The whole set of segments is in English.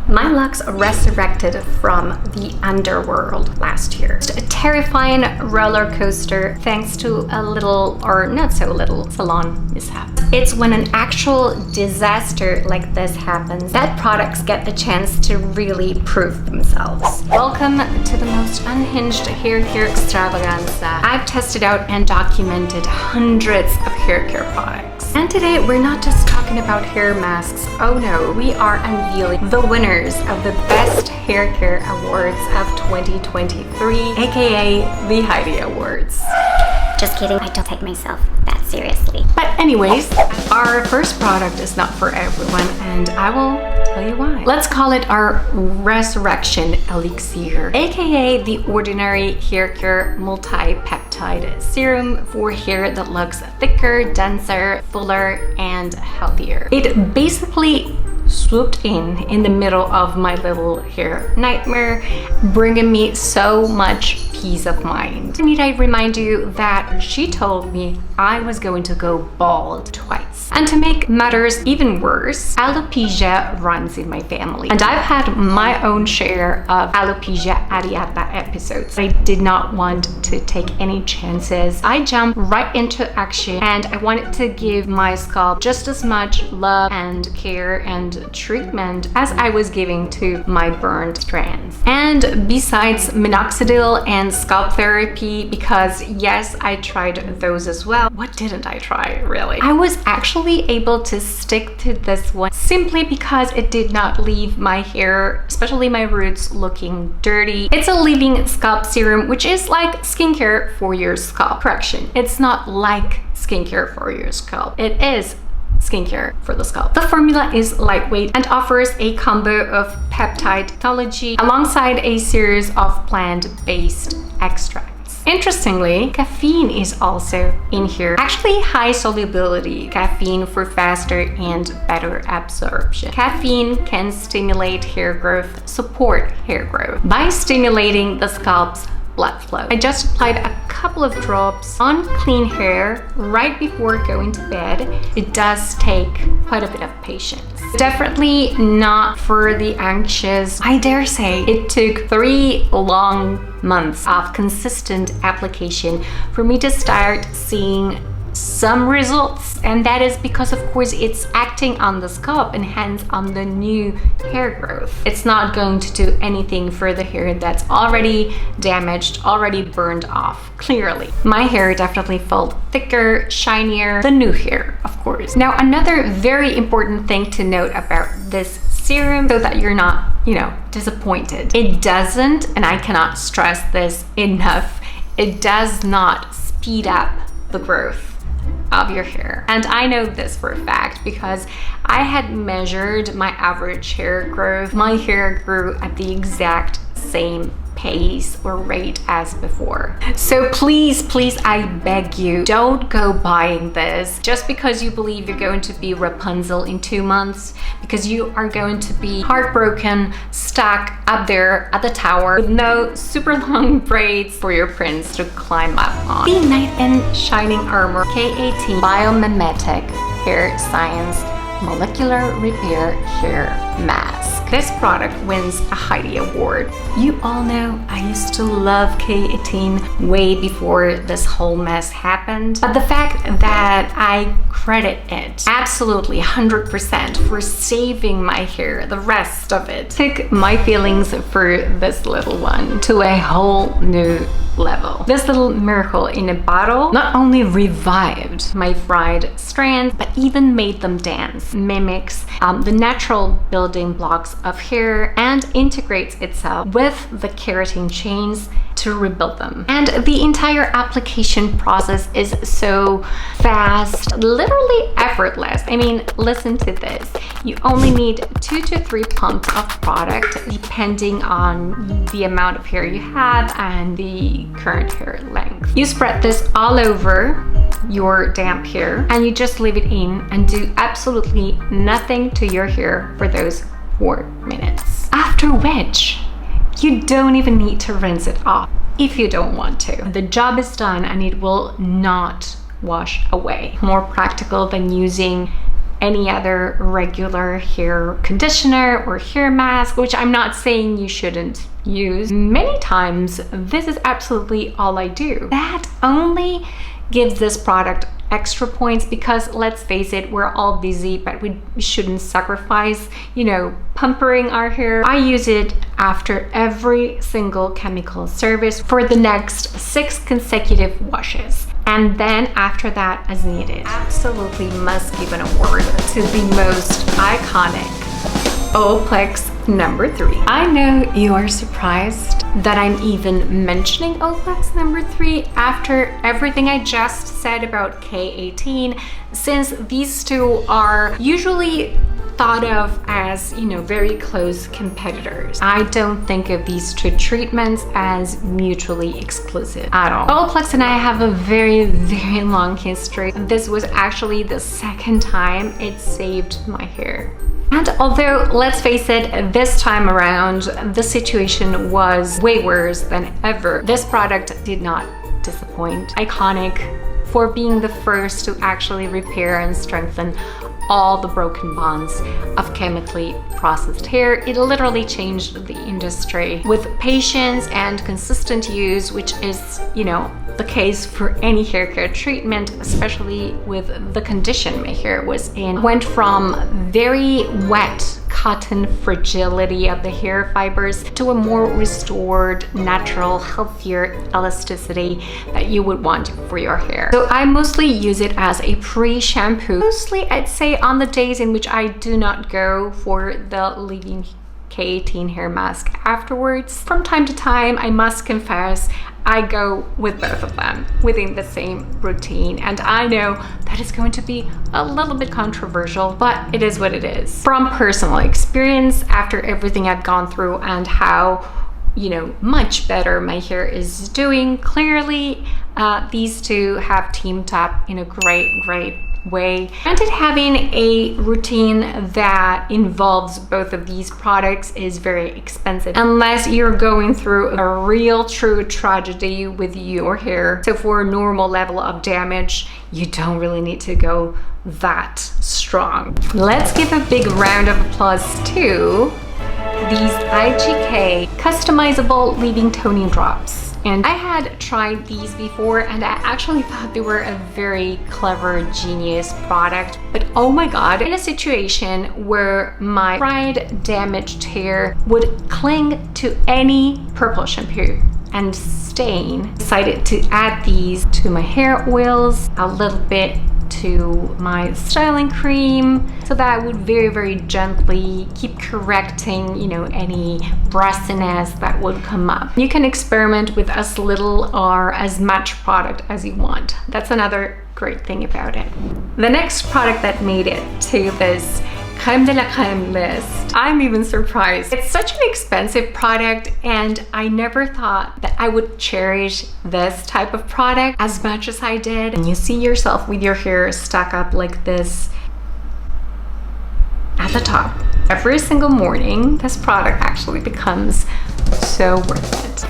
My locks resurrected from the underworld last year. Just a terrifying roller coaster thanks to a little or not so little salon mishap. It's when an actual disaster like this happens that products get the chance to really prove themselves. Welcome to the most unhinged hair care extravaganza. I've tested out and documented hundreds of hair care products. And today we're not just talking about hair masks. Oh no, we are unveiling the winners of the Best Hair Care Awards of 2023, aka the Heidi Awards. Just kidding, I don't take myself that seriously. But anyways, our first product is not for everyone, and I will tell you why. Let's call it our Resurrection Elixir, aka the Ordinary Hair Care Multi-Peptide Serum for hair that looks thicker, denser, fuller, and healthier. It basically swooped in the middle of my little hair nightmare, bringing me so much peace of mind. Need I remind you that she told me I was going to go bald twice. And to make matters even worse, alopecia runs in my family. And I've had my own share of alopecia areata episodes. I did not want to take any chances. I jumped right into action and I wanted to give my scalp just as much love and care and treatment as I was giving to my burned strands. And besides minoxidil and scalp therapy, because yes, I tried those as well. What didn't I try, really? I was actually able to stick to this one simply because it did not leave my hair, especially my roots, looking dirty. It's a leave-in scalp serum, which is like skincare for your scalp. Correction, it's not like skincare for your scalp. It is skincare for the scalp. The formula is lightweight and offers a combo of peptide technology alongside a series of plant-based extracts. Interestingly, caffeine is also in here. Actually, high solubility caffeine for faster and better absorption. Caffeine can stimulate hair growth, support hair growth by stimulating the scalp's blood flow. I just applied a couple of drops on clean hair right before going to bed. It does take quite a bit of patience. Definitely not for the anxious. I dare say it took 3 long months of consistent application for me to start seeing some results, and that is because of course it's acting on the scalp and hence on the new hair growth. It's not going to do anything for the hair that's already damaged, already burned off. Clearly my hair definitely felt thicker, shinier, the new hair, of course. Now, another very important thing to note about this serum, so that you're not, disappointed, it doesn't, and I cannot stress this enough, it does not speed up the growth of your hair. And I know this for a fact because I had measured my average hair growth. My hair grew at the exact same pace or rate as before. So please, I beg you, don't go buying this just because you believe you're going to be Rapunzel in 2 months, because you are going to be heartbroken, stuck up there at the tower with no super long braids for your prince to climb up on. The Knight in Shining Armor K18 Biomimetic Hair Science Molecular Repair Hair Mask. This product wins a Heidi Award. You all know I used to love K18 way before this whole mess happened. But the fact that I credit it absolutely 100% for saving my hair, the rest of it took my feelings for this little one to a whole new level. This little miracle in a bottle not only revived my fried strands, but even made them dance, mimics the natural building blocks of hair, and integrates itself with the keratin chains to rebuild them. And the entire application process is so fast, literally effortless. I mean, listen to this. You only need 2 to 3 pumps of product depending on the amount of hair you have and the current hair length. You spread this all over your damp hair and you just leave it in and do absolutely nothing to your hair for those 4 minutes. After which, you don't even need to rinse it off if you don't want to. The job is done and it will not wash away. More practical than using any other regular hair conditioner or hair mask, which I'm not saying you shouldn't use. Many times, this is absolutely all I do. That only gives this product extra points because, let's face it, we're all busy, but we shouldn't sacrifice, you know, pampering our hair. I use it after every single chemical service for the next 6 consecutive washes. And then after that, as needed. Absolutely must give an award to the most iconic Olaplex number 3. I know you are surprised that I'm even mentioning Olaplex number 3 after everything I just said about K18, since these two are usually thought of as, you know, very close competitors. I don't think of these two treatments as mutually exclusive at all. Olaplex and I have a very, very long history. This was actually the second time it saved my hair. And although, let's face it, this time around, the situation was way worse than ever, this product did not disappoint. Iconic for being the first to actually repair and strengthen all the broken bonds of chemically processed hair. It literally changed the industry with patience and consistent use, which is, you know, the case for any hair care treatment, especially with the condition my hair was in. Went from very wet cotton fragility of the hair fibers to a more restored, natural, healthier elasticity that you would want for your hair. So I mostly use it as a pre-shampoo. Mostly, I'd say, on the days in which I do not go for the leave-in K18 hair mask afterwards. From time to time, I must confess, I go with both of them within the same routine. And I know that is going to be a little bit controversial, but it is what it is. From personal experience, after everything I've gone through and how, you know, much better my hair is doing, clearly these two have teamed up in a great way. Granted, having a routine that involves both of these products is very expensive unless you're going through a real true tragedy with your hair. So for a normal level of damage, you don't really need to go that strong. Let's give a big round of applause to these IGK customizable leave-in toning drops. And I had tried these before and I actually thought they were a very clever, genius product. But oh my God, in a situation where my dried, damaged hair would cling to any purple shampoo and stain, decided to add these to my hair oils, a little bit to my styling cream, so that I would very gently keep correcting, you know, any brassiness that would come up. You can experiment with as little or as much product as you want. That's another great thing about it. The next product that made it to this crème de la crème list, I'm even surprised. It's such an expensive product and I never thought that I would cherish this type of product as much as I did. And you see yourself with your hair stuck up like this at the top every single morning, this product actually becomes so worth it.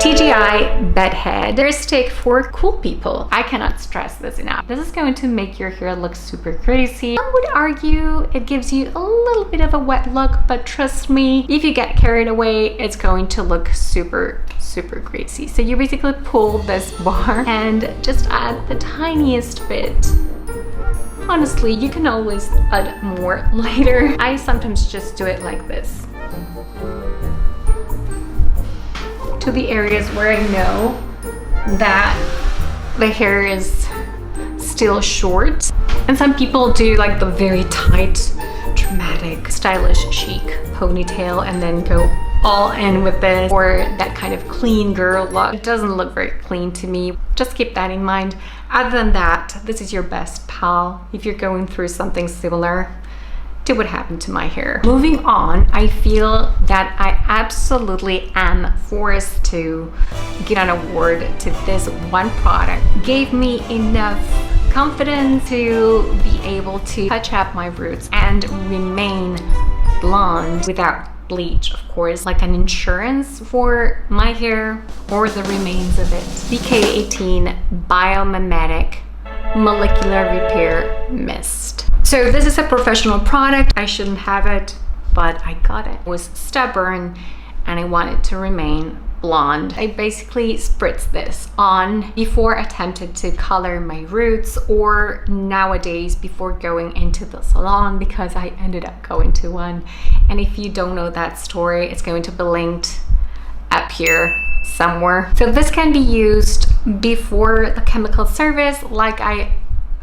TGI Bedhead hair stick for cool people. I cannot stress this enough. This is going to make your hair look super crazy. Some would argue it gives you a little bit of a wet look, but trust me, if you get carried away, it's going to look super greasy. So you basically pull this bar and just add the tiniest bit. Honestly, you can always add more later. I sometimes just do it like this, to the areas where I know that the hair is still short. And some people do like the very tight, dramatic, stylish, chic ponytail and then go all in with this, or that kind of clean girl look. It doesn't look very clean to me. Just keep that in mind. Other than that, this is your best pal if you're going through something similar to what happened to my hair. Moving on, I feel that I absolutely am forced to give an award to this one product. Gave me enough confidence to be able to touch up my roots and remain blonde without bleach, of course, like an insurance for my hair or the remains of it. The K18 Biomatic Molecular Repair Mist. So this is a professional product. I shouldn't have it, but I got it. I was stubborn and I wanted to remain blonde. I basically spritzed this on before attempted to color my roots, or nowadays before going into the salon, because I ended up going to one. And if you don't know that story, it's going to be linked up here somewhere. So this can be used before the chemical service, like I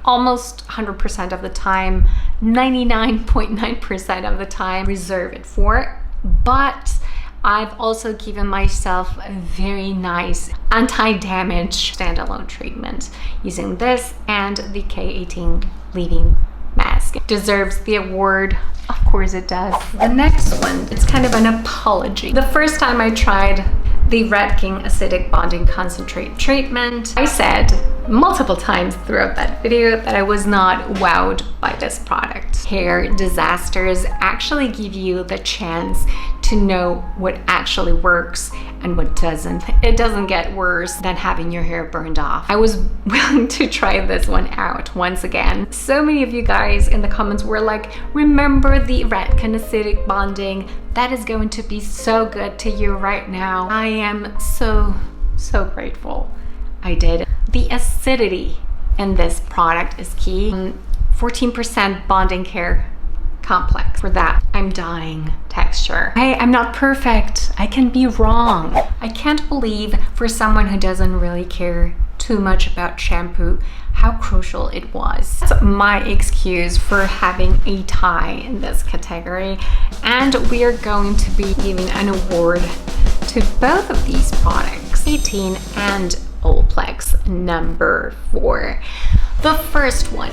almost 100% of the time, 99.9% of the time reserve it for. But I've also given myself a very nice anti-damage standalone treatment using this and the K18 leave-in mask. It deserves the award. Of course it does. The next one, it's kind of an apology. The first time I tried the Red King Acidic Bonding Concentrate treatment, I said multiple times throughout that video that I was not wowed by this product. Hair disasters actually give you the chance to know what actually works and what doesn't. It doesn't get worse than having your hair burned off. I was willing to try this one out once again. So many of you guys in the comments were like, remember the Red King Acidic Bonding? That is going to be so good to you right now. I am so grateful I did. The acidity in this product is key. 14% bonding care complex. For that, I'm dying texture. Hey, I'm not perfect. I can be wrong. I can't believe for someone who doesn't really care too much about shampoo, how crucial it was. That's my excuse for having a tie in this category. And we are going to be giving an award to both of these products, K18 and Olaplex number 4. The first one,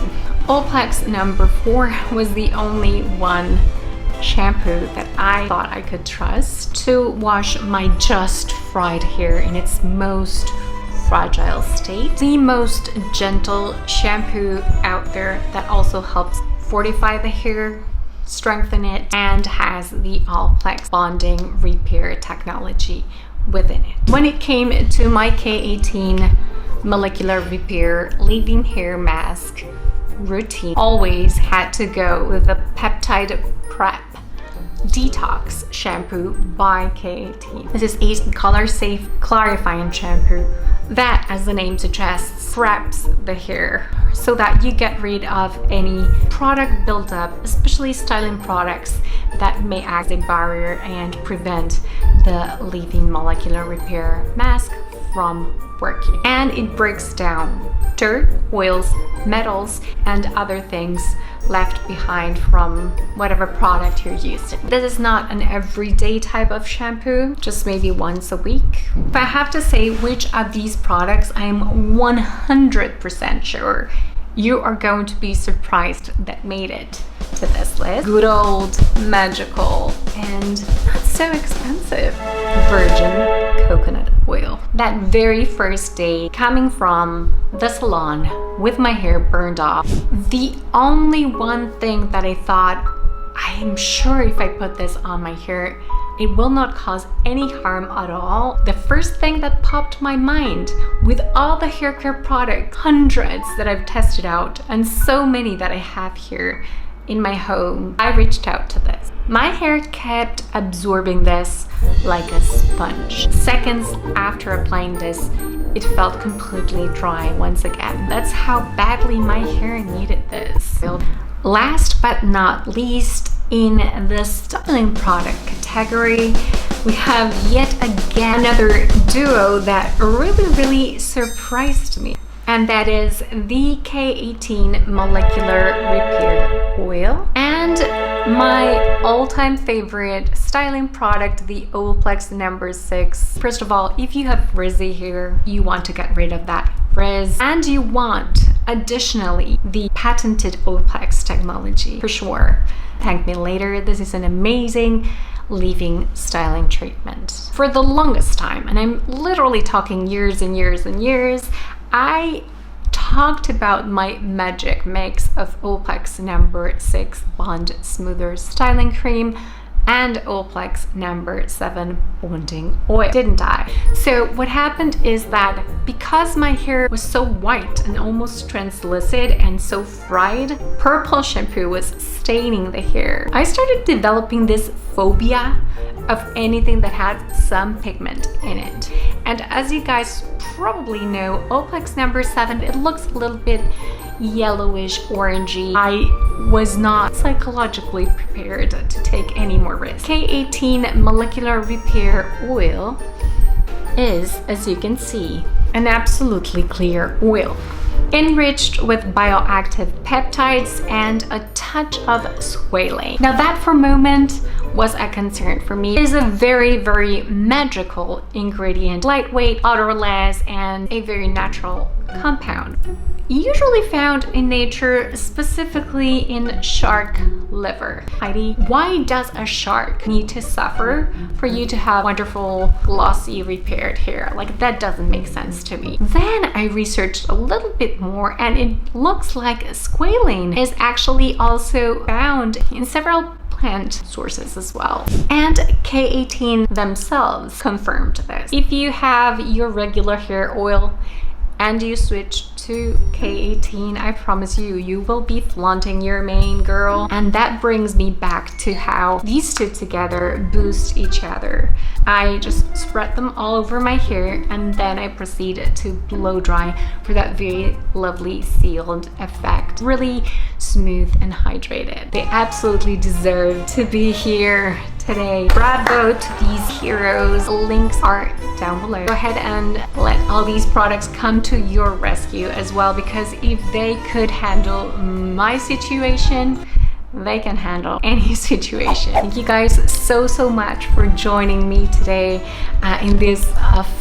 Olaplex number 4, was the only one shampoo that I thought I could trust to wash my just fried hair in its most fragile state. The most gentle shampoo out there that also helps fortify the hair, strengthen it, and has the Olaplex bonding repair technology within it. When it came to my K18 molecular repair leave-in hair mask routine, always had to go with the peptide prep detox shampoo by K18. This is a color safe clarifying shampoo that, as the name suggests, preps the hair so that you get rid of any product buildup, especially styling products that may act as a barrier and prevent the leave-in molecular repair mask from working. And it breaks down dirt, oils, metals, and other things left behind from whatever product you're using. This is not an everyday type of shampoo, just maybe once a week. If I have to say which of these products I'm 100% sure you are going to be surprised that made it to this list. Good old, magical, and not so expensive virgin coconut oil. That very first day coming from the salon with my hair burned off, the only one thing that I thought, I am sure if I put this on my hair, it will not cause any harm at all. The first thing that popped my mind, with all the hair care products, hundreds that I've tested out, and so many that I have here in my home, I reached out to this. My hair kept absorbing this like a sponge. Seconds after applying this, it felt completely dry once again. That's how badly my hair needed this. Last but not least, in the styling product category, we have yet again another duo that really surprised me, and that is the K18 molecular repair oil and my all-time favorite styling product, the Olaplex number 6. First of all, if you have frizzy hair, you want to get rid of that frizz, and you want additionally the patented Olaplex technology, for sure. Thank me later. This is an amazing leave-in styling treatment. For the longest time, and I'm literally talking years and years and years, I talked about my magic mix of Olaplex number 6 Bond Smoother Styling Cream and Olaplex number 7 bonding oil. Didn't I? So what happened is that because my hair was so white and almost translucent and so fried, purple shampoo was staining the hair. I started developing this phobia of anything that had some pigment in it. And as you guys probably know, Olaplex number 7, it looks a little bit yellowish orangey. I was not psychologically prepared to take any more risks. K18 molecular repair oil is, as you can see, an absolutely clear oil, enriched with bioactive peptides and a touch of squalane. Now that for a moment was a concern for me. It is a very, very magical ingredient, lightweight, odorless, and a very natural compound. Usually found in nature, specifically in shark liver. Heidi, why does a shark need to suffer for you to have wonderful, glossy, repaired hair? Like, that doesn't make sense to me. Then I researched a little bit more, and it looks like squalane is actually also found in several plant sources as well. And K18 themselves confirmed this. If you have your regular hair oil and you switch to K18, I promise you, you will be flaunting your mane, girl. And that brings me back to how these two together boost each other. I just spread them all over my hair and then I proceed to blow dry for that very lovely sealed effect. Really smooth and hydrated. They absolutely deserve to be here today. Bravo to these heroes. Links are down below. Go ahead and let all these products come to your rescue as well, because if they could handle my situation, they can handle any situation. Thank you guys so much for joining me today in this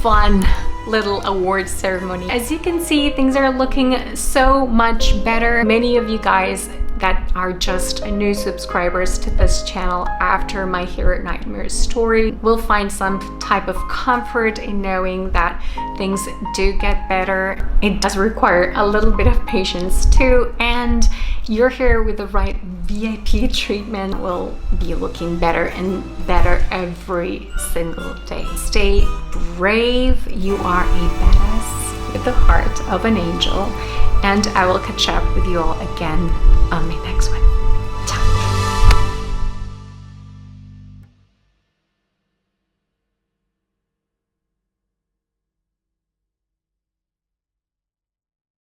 fun little award ceremony. As you can see, things are looking so much better. Many of you guys that are just new subscribers to this channel after my hair nightmare story will find some type of comfort in knowing that things do get better. It does require a little bit of patience too, and your hair with the right VIP treatment will be looking better and better every single day. Stay brave. You are a badass with the heart of an angel, and I will catch up with you all again on my next one.